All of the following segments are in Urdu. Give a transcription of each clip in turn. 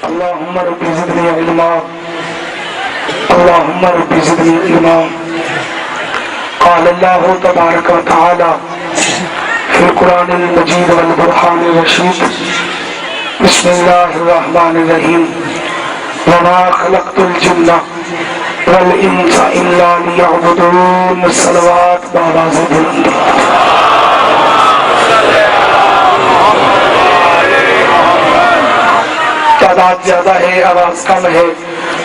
اللهم رب زدني علما اللهم رب زدني علما قال الله تبارك وتعالى في القرآن المجيد والبرهان الرشيد بسم الله الرحمن الرحيم وما خلقت الجن والإنس إلا ليعبدون الصلوات بآواز بلند تعداد زیادہ ہے آواز کم ہے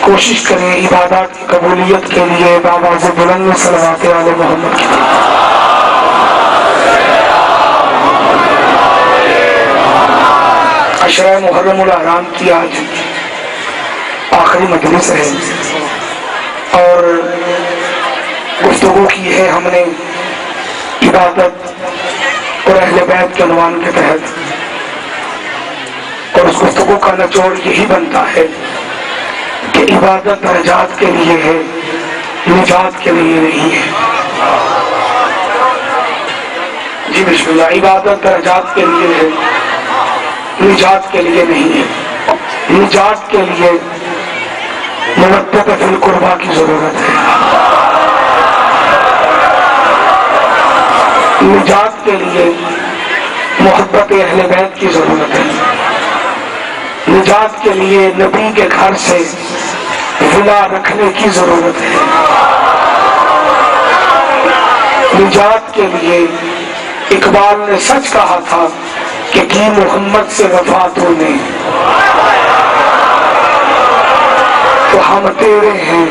کوشش کریں عبادات کی قبولیت کے لیے بآواز بلند صلوات علی محمد کی عشرہ محرم الحرام کی آج آخری مجلس ہے اور گفتگو کی ہے ہم نے عبادت اور اہل بیت کے عنوان کے تحت اور اس گفتگو کا نچوڑ یہی بنتا ہے کہ عبادت درجات کے لیے ہے نجات کے لیے نہیں ہے جی بسم اللہ عبادت درجات کے لیے ہے نجات کے لیے نہیں ہے نجات کے لیے مودت فی القربہ کی ضرورت ہے نجات کے لیے محبت اہل بیت کی ضرورت ہے نجات کے لیے نبی کے گھر سے ولا رکھنے کی ضرورت ہے نجات کے لیے اقبال نے سچ کہا تھا کہ کی محمد سے وفا تو نے تو ہم تیرے ہیں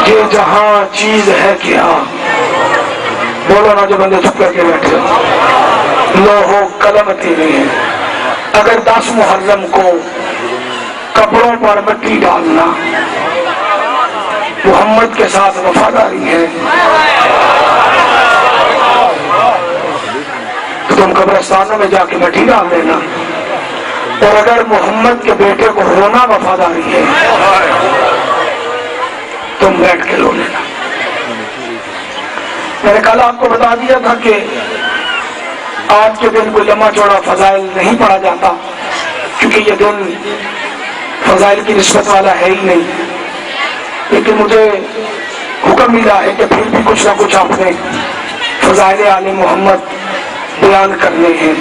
یہ جہاں چیز ہے کیا بولو نا جو بندے چپ کر کے بیٹھے لوہو قلم تیرے ہیں اگر 10 محرم کو کپڑوں پر مٹی ڈالنا محمد کے ساتھ وفاداری ہے تو تم قبرستانوں میں جا کے مٹی ڈال دینا اور اگر محمد کے بیٹے کو رونا وفاداری ہے تم بیٹھ کے رو لینا میں نے کل آپ کو بتا دیا تھا کہ آج کے دن کوئی لمبا چوڑا فضائل نہیں پڑھا جاتا کیونکہ یہ دن فضائل کی نسبت والا ہے ہی نہیں لیکن مجھے حکم ملا ہے کہ پھر بھی کچھ نہ کچھ آپ نے فضائل آل محمد بیان کرنے ہیں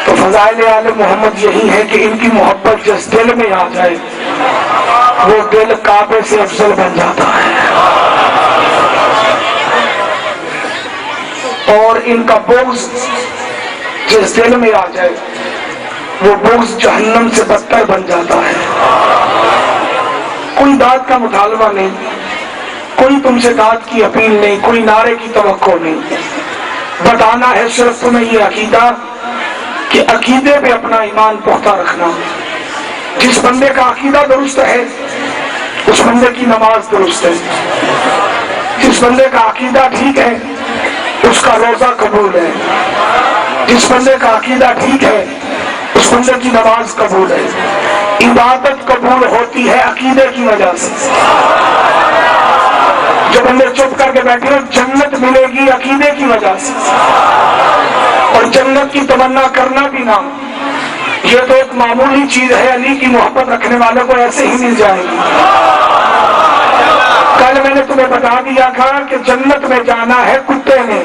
تو فضائل آل محمد یہی ہے کہ ان کی محبت جس دل میں آ جائے وہ دل کعبے سے افضل بن جاتا ہے اور ان کا بغض جس دل میں آ جائے وہ بغض جہنم سے بدتر بن جاتا ہے کوئی داد کا مطالبہ نہیں کوئی تم سے داد کی اپیل نہیں کوئی نعرے کی توقع نہیں بتانا ہے صرف تمہیں یہ عقیدہ کہ عقیدے پہ اپنا ایمان پختہ رکھنا جس بندے کا عقیدہ درست ہے اس بندے کی نماز درست ہے جس بندے کا عقیدہ ٹھیک ہے اس کا روزہ قبول ہے جس بندے کا عقیدہ ٹھیک ہے اس بندے کی نماز قبول ہے عبادت قبول ہوتی ہے عقیدے کی وجہ سے جو بندے چپ کر کے بیٹھے جنت ملے گی عقیدے کی وجہ سے اور جنت کی تمنا کرنا بھی نہ یہ تو ایک معمولی چیز ہے علی کی محبت رکھنے والوں کو ایسے ہی مل جائے گی کل میں نے تمہیں بتا دیا تھا کہ جنت میں جانا ہے کتے نے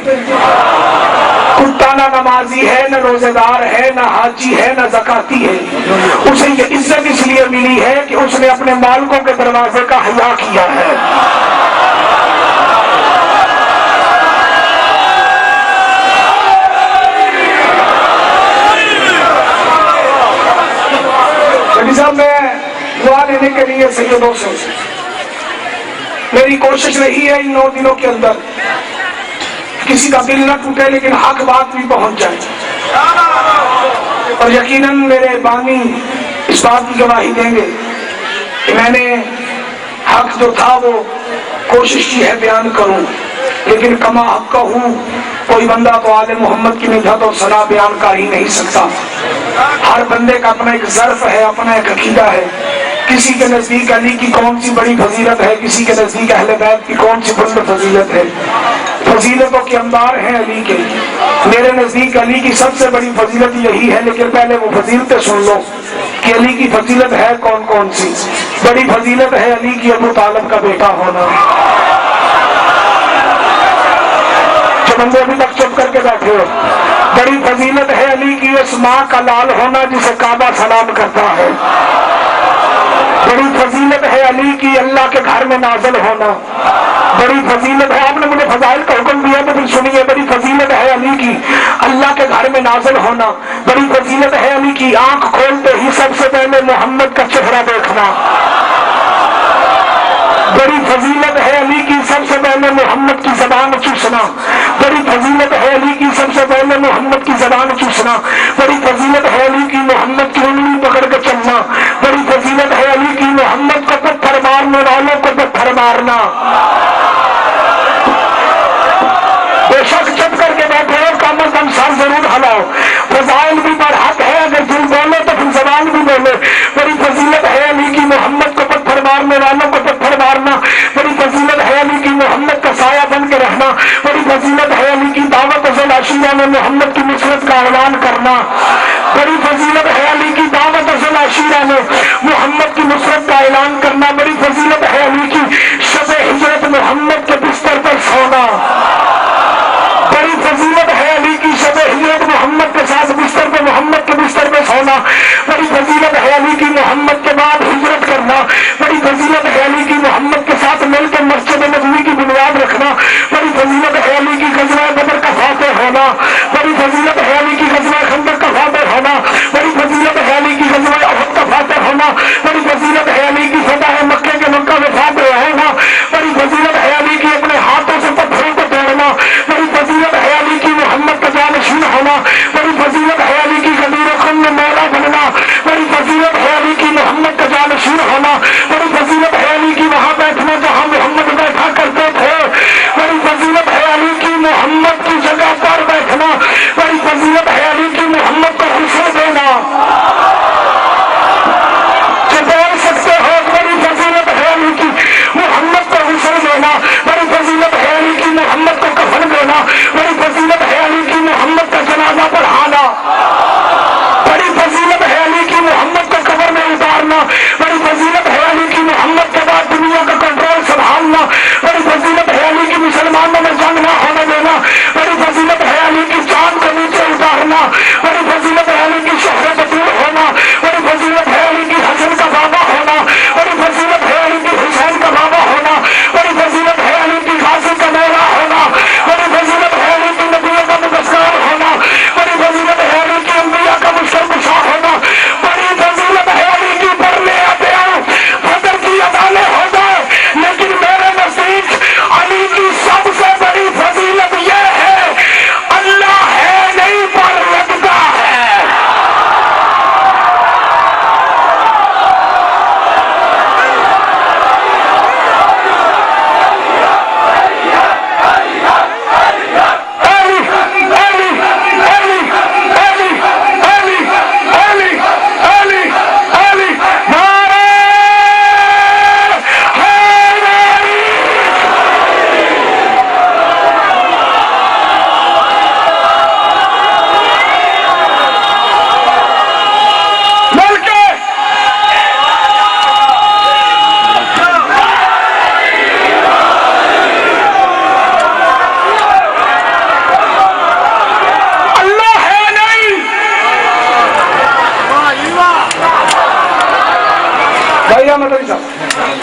کتا نہ نمازی ہے نہ روزے دار ہے نہ حاجی ہے نہ زکاتی ہے اسے یہ عزت اس لیے ملی ہے کہ اس نے اپنے مالکوں کے دروازے کا حیا کیا ہے میں دعا لینے کے لیے سیدوں سے میری کوشش رہی ہے ان 9 دنوں کے اندر کسی کا دل نہ ٹوٹے لیکن حق بات بھی پہنچ جائے اور یقیناً میرے بانی اس بات کی گواہی دیں گے کہ میں نے حق جو تھا وہ کوشش کی ہے بیان کروں لیکن کما حق کا ہوں کوئی بندہ تو آل محمد کی مدحت اور ثنا بیان کر ہی نہیں سکتا ہر بندے کا اپنا ایک ظرف ہے اپنا ایک عقیدہ ہے کسی کے نزدیک علی کی کون سی بڑی فضیلت ہے کسی کے نزدیک اہل بیت کی کون سی بلند فضیلت ہے فضیلتوں کے انبار ہیں علی کے میرے نزدیک علی کی سب سے بڑی فضیلت یہی ہے لیکن پہلے وہ فضیلتیں سن لو کہ علی کی فضیلت ہے کون کون سی؟ بڑی فضیلت ہے علی کی ابو طالب کا بیٹا ہونا. جو بندے ابھی تک چپ کر کے بیٹھے ہو، بڑی فضیلت ہے علی کی اس ماں کا لال ہونا جسے کعبہ سلام کرتا ہے. بڑی فضیلت ہے علی کی اللہ کے گھر میں نازل ہونا. بڑی فضیلت ہے، آپ نے مجھے فضائل کا حکم دیا تو پھر سنیے. بڑی فضیلت ہے علی کی اللہ کے گھر میں نازل ہونا. بڑی فضیلت ہے علی کی آنکھ کھولتے ہی سب سے پہلے محمد کا چہرہ دیکھنا. بڑی فضیلت ہے علی کی سب سے پہلے محمد کی زبان چوسنا. بڑی فضیلت ہے علی کی سب سے پہلے محمد کی زبان چوسنا. بڑی فضیلت ہے علی کی محمد کی انگلی پکڑ کے چلنا. بڑی فضیلت ہے علی کی محمد کو پتھر مارنے والوں کو پتھر مارنا. بے شک چپ کر کے بیٹھے ہو، کم از کم سر ضرور ہلاؤ. فضائل بھی برحق ہے، اگر دل بولے تو پھر زبان بھی بولے. بڑی فضیلت ہے علی کی محمد کو پتھر مارنے والوں کو پتھر مارنا. بڑی فضیلت ہے علی کی محمد کا سایہ بن کے رہنا. بڑی فضیلت ہے علی کی دعوت ازل عشیرہ میں محمد کی نصرت کا اعلان کرنا. بڑی فضیلت ہے علی کی دعوت ازل عشیرہ میں محمد کی نصرت کا اعلان کرنا. بڑی فضیلت ہے علی کی شب ہجرت محمد کے بستر پر سونا. بڑی فضیلت ہے علی کی شب ہجرت محمد کے ساتھ بستر پہ محمد کے بستر پہ سونا. بڑی فضیلت ہے علی کی محمد کے بعد ہجرت کرنا. بڑی فضیلت ہے علی کی محمد کے ساتھ مل کے مسجد نبوی کی بنیاد رکھنا. بڑی فضیلت ہے علی کی غزوہ بدر کا فاتح ہونا. بڑی فضیلت ہے علی کی غزوہ خندق کا فاتح ہونا. بڑی فضیلت ہے علی کی غزوہ احد کا فاتح ہونا. بڑی فضیلت ہے علی کی فتح مکہ کے مکہ میں فاتح ہونا. بڑی فضیلت ہے علی کی اپنے ہاتھوں سے پتھروں کو توڑنا. بڑی فضیلت ہے علی کی محمد کا جانشین ہونا. بڑی فضیلت ہے علی کی غدیر خم میں مولا بننا. بڑی فضیلت ہے علی کی محمد کا جانشین ہونا. بڑی فضیلت ہے علی کی وہاں بیٹھنا جہاں محمد بیٹھا کرتے تھے. بڑی فضیلت ہے علی کی محمد کی جگہ پر بیٹھنا. بڑی فضیلت ہے علی کی محمد کو خوشی دینا. جو بول سکتے ہو، بڑی فضیلت ہے علی کی محمد کو خوشی دینا. بڑی فضیلت ہے علی کی محمد کو کفن دینا. بڑی فضیلت ہے علی کی محمد کا جنازہ پڑھانا. بڑی فضیلت ہے علی کی محمد کو قبر میں اتارنا. بڑی فضیلت ہے علی کی محمد کے بعد دنیا کا کنٹرول سنبھالنا. بڑی فضیلت ہے علی کی مسلمانوں میں جنگ نہ ہونے دینا. بڑی فضیلت ہے علی کی جان کو نیچے اتارنا. بڑی فضیلت ہے علی کی شہرت دور ہونا. بڑی فضیلت ہے علی کی حسن کا بابا ہونا. بڑی فضیلت ہے علی کی حسین کا بابا ہونا. بڑی فضیلت ہے علی کی غازی کا مولا ہونا. بڑی فضیلت ہے علی کی نبیوں کا مدثر ہونا. بڑی فضیلت ہے علی کی انبیاء کا مشرف ہونا. بڑی فضیلت ہے علی کی پڑھنے آتے ہیں فجر کی اذانیں ہو جائے، لیکن میرے نزدیک علی کی سب سے بڑی فضیلت یہ ہے اللہ ہے نہیں پر لگتا ہے.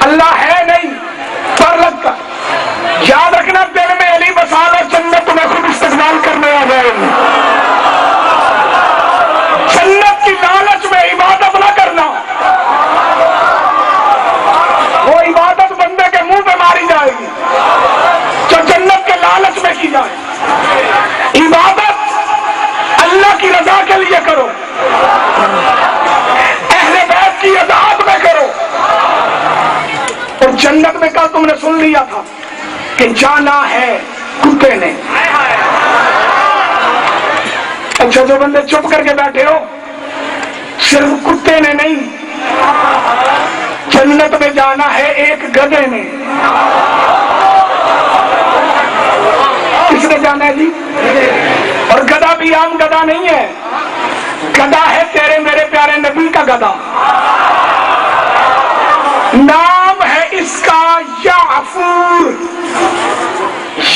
اللہ ہے نہیں پر لگتا. یاد رکھنا، دل میں علی بسا لو، جنت میں خود استقبال کرنے آ جائے گی. جنت کی لالچ میں عبادت نہ کرنا. وہ عبادت بندے کے منہ پہ ماری جائے گی جو جنت کے لالچ میں کی جائے. عبادت اللہ کی رضا کے لیے کرو، اہل بیت کی اطاعت میں کرو. اور جنت میں کل تم نے سن لیا تھا کہ جانا ہے کتے نے. اچھا، جو بندے چپ کر کے بیٹھے ہو، صرف کتے نے نہیں، جنت میں جانا ہے ایک گدھے نے. کس نے جانا ہے جی؟ اور گدھا بھی عام گدھا نہیں ہے، گدھا ہے تیرے میرے پیارے نبی کا گدھا.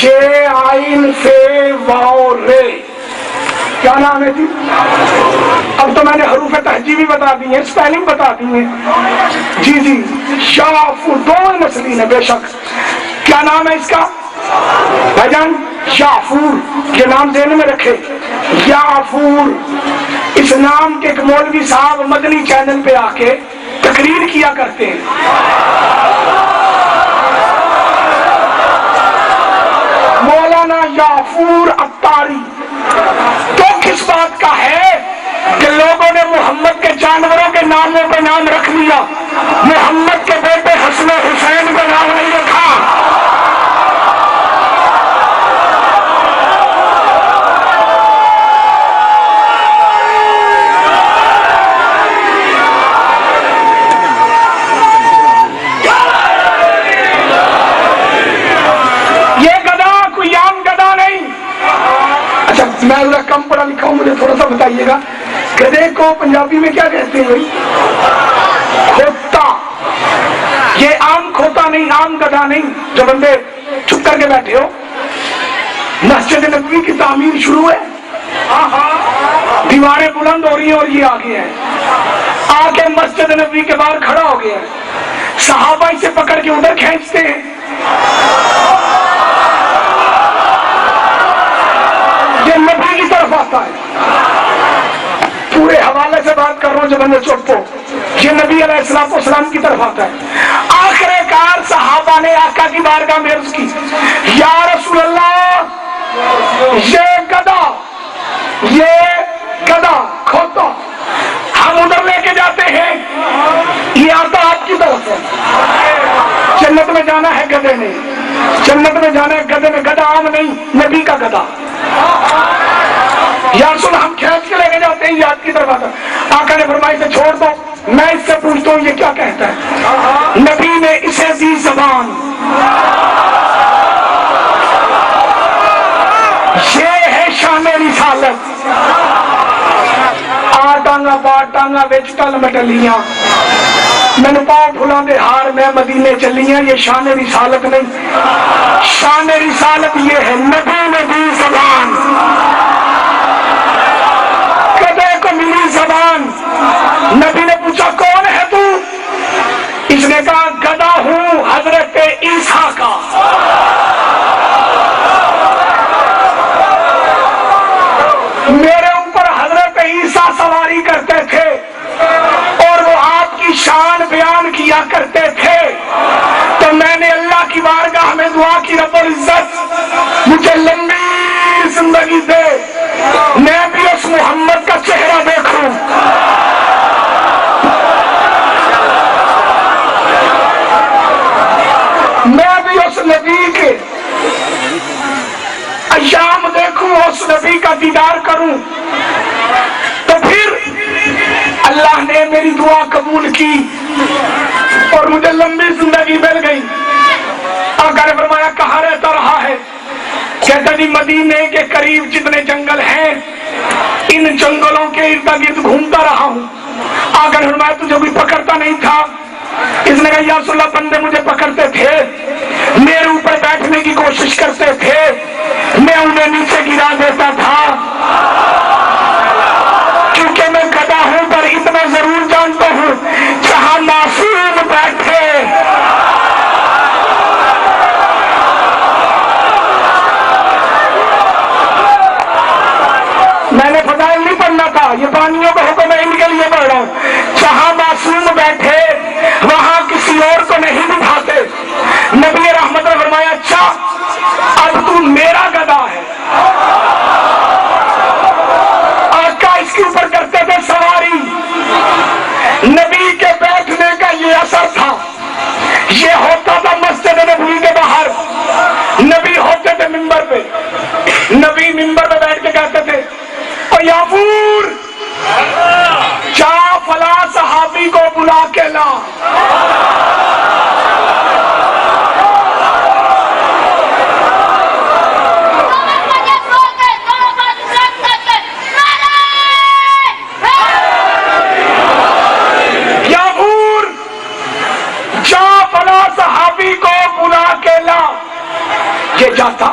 شے آئین سے واؤ رے، کیا نام ہے جی؟ اب تو میں نے حروف تہجی بھی بتا دی ہیں، سپیلنگ بتا دی ہیں جی جی۔ شافور دو نسلین ہے بے شک۔ کیا نام ہے اس کا بھائی جان؟ شافور، یہ نام ذہن میں رکھے، یافور۔ اس نام کے ایک مولوی صاحب مدنی چینل پہ آ کے تقریر کیا کرتے ہیں۔ مولانا یافور اتاری۔ تو کس بات کا ہے کہ لوگوں نے محمد کے جانوروں کے ناموں پہ نام رکھ لیا، محمد کے بیٹے حسن حسین کا نام نہیں رکھا۔ میں ذرا کم پڑھا لکھا ہوں، مجھے تھوڑا سا بتائیے گا، گدھے کو پنجابی میں کیا کہتے ہیں؟ کھوتا۔ یہ عام کھوتا نہیں، عام گدھا نہیں جو بندے چھپ کر کے بیٹھے ہو۔ مسجد نبوی کی تعمیر شروع ہے، دیواریں بلند ہو رہی ہیں اور یہ آگے ہیں، آ کے مسجد نبوی کے باہر کھڑا ہو گیا ہے، صحابہ اسے پکڑ کے ادھر کھینچتے ہیں۔ یہ نبی کی طرف آتا ہے، پورے حوالے سے بات کر رہا ہوں جو بندے چپ ہو، یہ نبی علیہ السلام کی طرف آتا ہے۔ آخر کار صحابہ نے آقا کی بارگاہ میں عرض کی، یا رسول اللہ، یہ گدھا کھوتا ہم ادھر لے کے جاتے ہیں، یہ آتا آپ کی طرف ہے۔ جنت میں جانا ہے گدھے نے، جنت میں جانا ہے گدھے میں، گدھا عام نہیں، نبی کا گدھا۔ یا رسول ہم کھینچ کے لے کے جاتے ہیں، یہ آپ کی طرف آتا ہے۔ آقا نے فرمایا اسے چھوڑ دو، میں اس سے پوچھتا ہوں یہ کیا کہتا ہے؟ نبی نے اسے دی زبان، یہ ہے شان رسالت۔ آ ٹانگا با ٹانگا وچ ٹل مٹلیاں، میں پاؤں پھلاں دے ہار میں مدینے چلیاں، یہ شان رسالت نہیں، شان رسالت یہ ہے نبی نے دی زبان، گدھے کو ملی زبان۔ نبی نے پوچھا کون ہے تو؟ اس نے کہا گدھا ہوں حضرت عیسیٰ کا۔ میرے اوپر حضرت عیسیٰ سواری کرتے تھے اور وہ آپ کی شان بیان کیا کرتے تھے، تو میں نے اللہ کی بارگاہ میں دعا کی، رب العزت مجھے لمبی زندگی دے، میں بھی اس محمد کا چہرہ دیکھوں۔ میں بھی اس نبی کے ایام دیکھوں، اس نبی کا دیدار کروں۔ تو پھر اللہ نے میری دعا قبول کی اور مجھے لمبی زندگی مل گئی۔ آقا نے فرمایا کہاں رہتا رہا ہے؟ کہتا جی مدینے کے قریب جتنے جنگل ہیں ان جنگلوں کے ارد گرد گھومتا رہا ہوں۔ آقا نے فرمایا تجھے کوئی پکڑتا نہیں تھا؟ اس نے کہا یا رسول اللہ بندے مجھے پکڑتے تھے، میرے اوپر بیٹھنے کی کوشش کرتے تھے، میں انہیں نیچے گرا دیتا تھا، کیونکہ میں گدھا ہوں، پر اتنا ضرور جانتا ہوں جہاں معصوم بیٹھے میں نے فضائل نہیں پڑھنا تھا، یہ بانیوں کا حکم ہے، ان کے لیے پڑھ رہا ہوں، جہاں معصوم بیٹھے وہاں کسی اور کو نہیں بٹھاتے۔ نبی رحمت نے فرمایا اچھا اب تو میرا گدھا ہے۔ آقا اس کے اوپر کرتے تھے سواری، نبی کے بیٹھنے کا یہ اثر تھا، یہ ہوتا تھا مسجد نبوی کے باہر، نبی ہوتے تھے منبر پہ، نبی منبر پہ بیٹھ کے کہتے تھے او یافور جا فلاں صحابی کو بلا کے لا۔ یافور جا فلاں صحابی کو بلا کے لا۔ یہ جاتا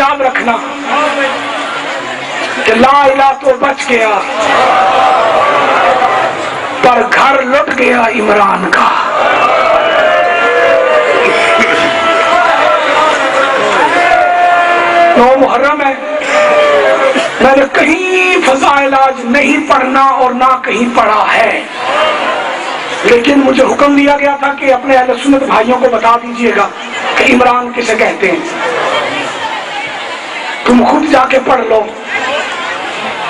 یاد رکھنا کہ لا الہ تو بچ گیا پر گھر لٹ گیا عمران کا. 9 محرم ہے. میں نے کہیں فضائل آج نہیں پڑھنا اور نہ کہیں پڑھا ہے، لیکن مجھے حکم دیا گیا تھا کہ اپنے اہل سنت بھائیوں کو بتا دیجئے گا کہ عمران کسے کہتے ہیں. تم خود جا کے پڑھ لو.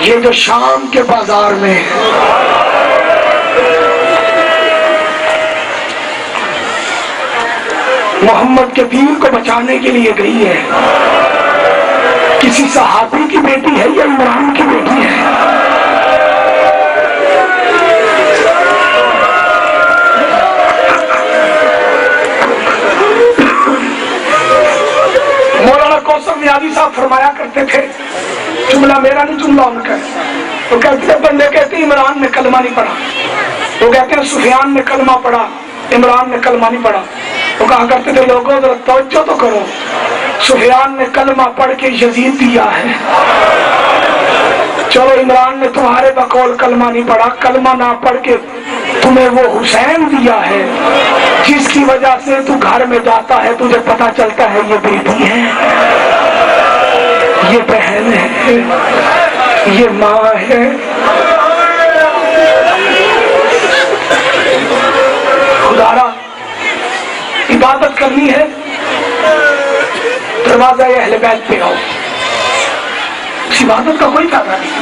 یہ جو شام کے بازار میں محمد کے دین کو بچانے کے لیے گئی ہے، کسی صحابی کی بیٹی ہے یا عمران کی بیٹی ہے؟ مولانا کوثر نیازی صاحب فرمایا کرتے تھے، جملہ میرا نہیں جملہ ان کا ہے، وہ کہتے ہیں بندے کہتے ہیں عمران نے کلمہ نہیں پڑھا، وہ کہتے ہیں سفیان نے کلمہ پڑھا عمران نے کلمہ نہیں پڑھا. وہ کہا کرتے تھے لوگوں ذرا توجہ تو کرو، سفیان نے کلمہ پڑھ کے یزید دیا ہے. چلو عمران نے تمہارے بقول کلمہ نہیں پڑھا، کلمہ نہ پڑھ کے تمہیں وہ حسین دیا ہے جس کی وجہ سے تو گھر میں جاتا ہے، تجھے پتا چلتا ہے یہ بیٹی ہے، یہ بہن ہے، یہ ماں ہے. خدارا عبادت کرنی ہے، دروازہ اہل بیت پہ آؤ. اس عبادت کا کوئی فائدہ نہیں.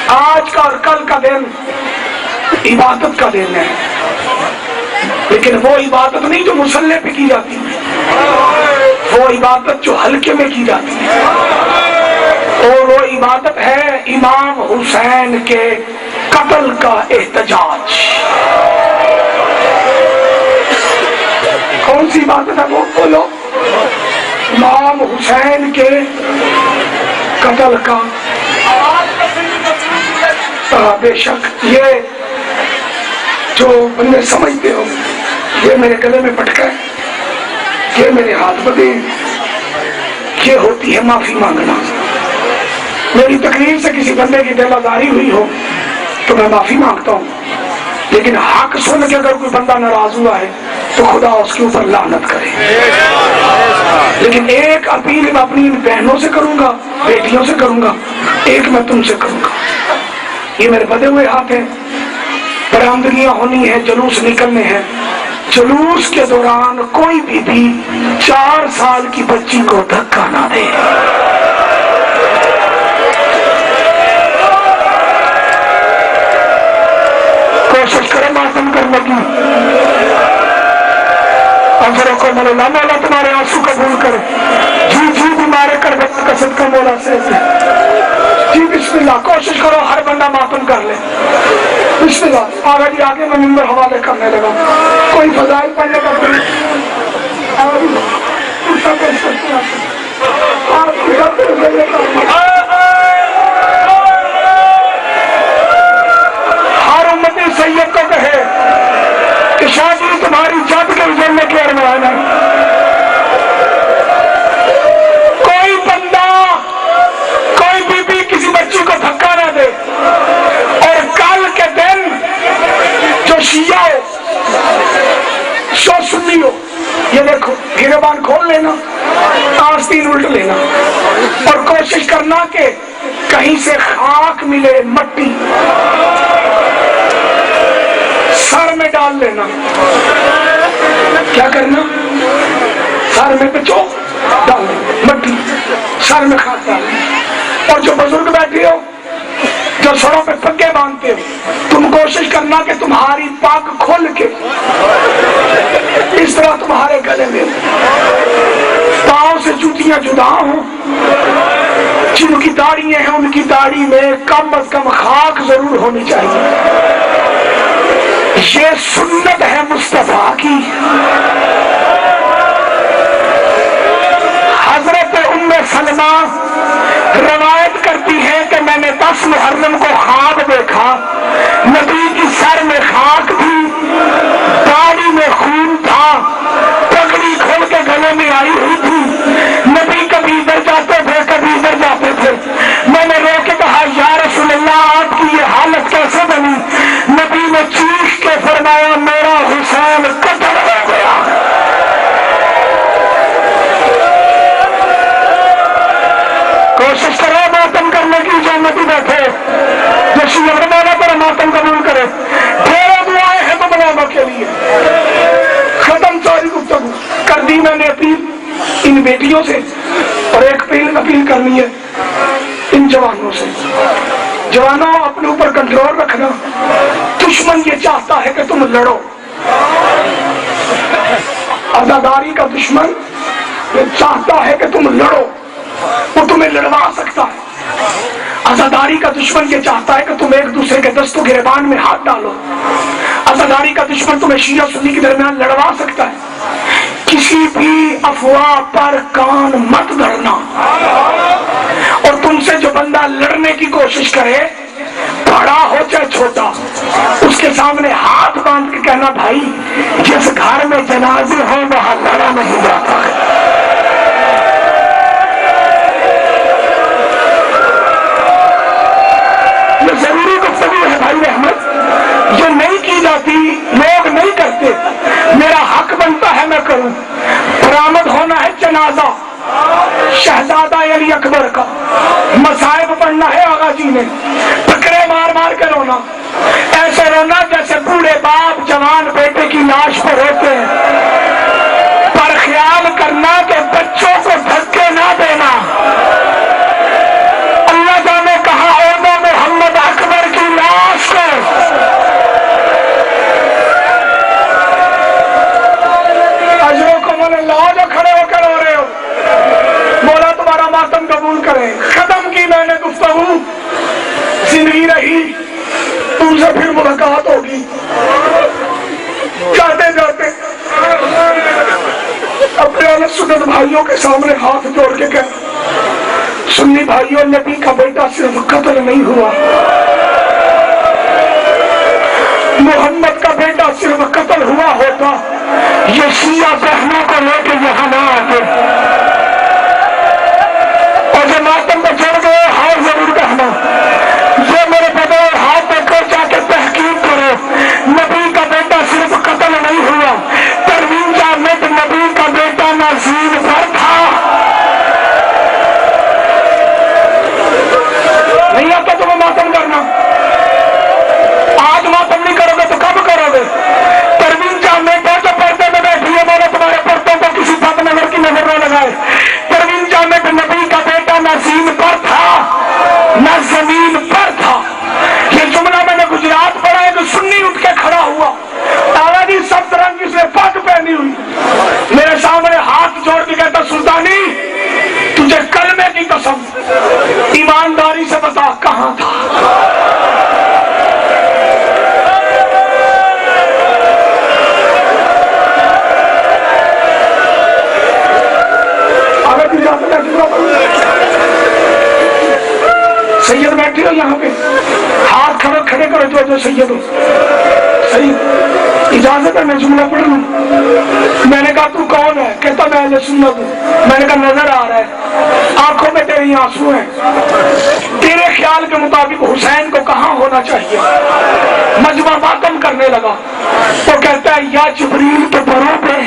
آج کا اور کل کا دن عبادت کا دن ہے، لیکن وہ عبادت نہیں جو مصلی پہ کی جاتی ہے، وہ عبادت جو حلقے میں کی جاتی ہے، اور وہ عبادت ہے امام حسین کے قتل کا احتجاج. کون سی عبادت ہے وہ بولو؟ امام حسین کے قتل کا. بے شک یہ جو بندے سمجھتے ہو یہ میرے گلے میں پٹکا ہے، یہ میرے ہاتھ بدے، یہ ہوتی ہے معافی مانگنا. میری تقریر سے کسی بندے کی دل آزاری ہوئی ہو تو میں معافی مانگتا ہوں، لیکن حق سن کے اگر کوئی بندہ ناراض ہوا ہے تو خدا اس کے اوپر لعنت کرے. لیکن ایک اپیل میں اپنی بہنوں سے کروں گا، بیٹیوں سے کروں گا، ایک میں تم سے کروں گا. یہ میرے بدے ہوئے ہاتھ ہیں، برآمدگیاں ہونی ہیں، جلوس نکلنے ہیں. جلوس کے دوران کوئی بھی 4 سال کی بچی کو دھکا نہ دے. کوشش کرے ماتم کرنے کی. افسروں کو مولا مولا تمہارے آنسو قبول کرے. جی جی بیمارے کر کسد کا مولا سے جی. بسم اللہ. کوشش کرو ہر بندہ ماتم کر لے. بسم اللہ. آگے جی آگے میں ممبر حوالے کرنے لگا. کوئی فضائل پڑھنے کا ہر امتی سید کو کہے کہ شادی تمہاری جد کے جننے کے ارمان ہے. کوئی بندہ کوئی بی کسی بچی کو دھکا نہ دے. اور کل کے دن جو شیعہ ہو سنی ہو، یہ دیکھو گریبان کھول لینا، آستین الٹ لینا، اور کوشش کرنا کہ کہیں سے خاک ملے، مٹی سر میں ڈال لینا. کیا کرنا؟ سر میں پچو ڈال لینا، مٹی سر میں خاک ڈال لینا. اور جو بزرگ بیٹھے ہو، جو سروں پہ پگے باندھتے ہو، تم کوشش کرنا کہ تمہاری پاک کھل کے اس طرح تمہارے گلے میں پاؤں سے جوتیاں جدا ہوں. جن کی داڑیاں ہیں ان کی داڑھی میں کم از کم خاک ضرور ہونی چاہیے. یہ سنت ہے مصطفیٰ کی. حضرت ام سلمہ روایت کرتی ہے کہ میں نے 10 محرم کو خواب دیکھا. نبی کی سر میں خاک تھی، داڑھی میں خون تھا، پگڑی کھول کے گلے میں آئی ہوئی تھی. نبی کبھی ادھر جاتے جو شیعہ مولا پر ماتم قبول کرے. ڈھیروں دعائیں ہیں مولانا کے لیے. ختم ساری گفتگو کر دی میں نے اپیل ان بیٹیوں سے, اور ایک اپیل کرنی ہے ان جوانوں سے. جوانوں, اپنے اوپر کنٹرول رکھنا. دشمن یہ چاہتا ہے کہ تم لڑو. عزاداری کا دشمن یہ چاہتا ہے کہ تم لڑو, وہ تمہیں لڑوا سکتا ہے. عزاداری کا دشمن یہ چاہتا ہے کہ تم ایک دوسرے کے دست و گریبان میں ہاتھ ڈالو. عزاداری کا دشمن تمہیں شیعہ سنی کے درمیان لڑوا سکتا ہے. کسی بھی افواہ پر کان مت دھرنا, اور تم سے جو بندہ لڑنے کی کوشش کرے, بڑا ہو چاہے چھوٹا, اس کے سامنے ہاتھ باندھ کے کہنا, بھائی جس گھر میں جنازے ہوں وہاں لڑا نہیں جاتا ہے. یہ ضروری گفتگو ہے بھائی احمد, یہ نہیں کی جاتی, لوگ نہیں کرتے. میرا حق بنتا ہے میں کروں. برآمد ہونا ہے جنازہ شہزادہ علی اکبر کا, مصائب پڑھنا ہے آغا جی نے, ٹکرے مار مار کے رونا, ایسے رونا جیسے بوڑھے باپ جوان بیٹے کی لاش پر روتے ہیں. پر خیال کرنا کہ بچوں کو دھکے نہ دینا. اللہ جانے کہاں ہوگا محمد اکبر کی لاش کو. اجروں کو من اللہ جو کھڑے ہو کر رو رہے ہو, مولا تمہارا ماتم قبول کرے. ختم کی میں نے گفتگو, زندگی رہی تم سے پھر ملاقات ہوگی. جاتے جاتے اپنے اہل سنت بھائیوں کے سامنے ہاتھ جوڑ کے کہنا, سنی بھائیوں, نبی کا بیٹا صرف قتل نہیں ہوا, محمد کا بیٹا صرف قتل ہوا ہوتا یہ شیعہ بہنوں کو لے کے یہاں نہ آتے. اور جو ماتم میں چڑھ گئے ہاتھ ضرور کہنا, یہ میرے بغیر ہاتھ میں کو جا کے تحقیق کرو, نبی کا بیٹا صرف قتل نہیں ہوا, پروین جامد نبی کا بیٹا نازین پر تھا. نہیں آتا تمہیں ماتم کرنا, آج ماتم نہیں کرو گے تو کب کرو گے؟ پروین جامد جو پردے میں بیٹھی ہے, بولے تمہارے پردوں کو کسی بد نظر کی نظر نہ لگائے. پروین جامد نبی کا بیٹا نہ زمین پر تھا نہ زمین پر تھا. یہ جملہ میں نے گجرات پڑھا ہے کہ سنی اٹھ کے کھڑا ہوا, تالا جی سب رنگ کی سے پگ پہنی ہوئی, میرے سامنے ہاتھ جوڑ کے کہتا, سلطانی تجھے کلمے کی قسم ایمانداری سے بتا کہاں تھا. سید بیٹھے ہو یہاں پہ, ہاتھ کھڑے کرو جو سید ہو. صحیح اجازت ہے میں جملہ پڑھ لوں. میں نے کہا تو کون ہے؟ کہتا میں اہل سنت ہوں. میں نے کہا نظر آ رہا ہے, آنکھوں میں تیری آنسو ہیں, تیرے خیال کے مطابق حسین کو کہاں ہونا چاہیے؟ مجمع ماتم کرنے لگا. وہ کہتا ہے یا جبریل کے برو پہ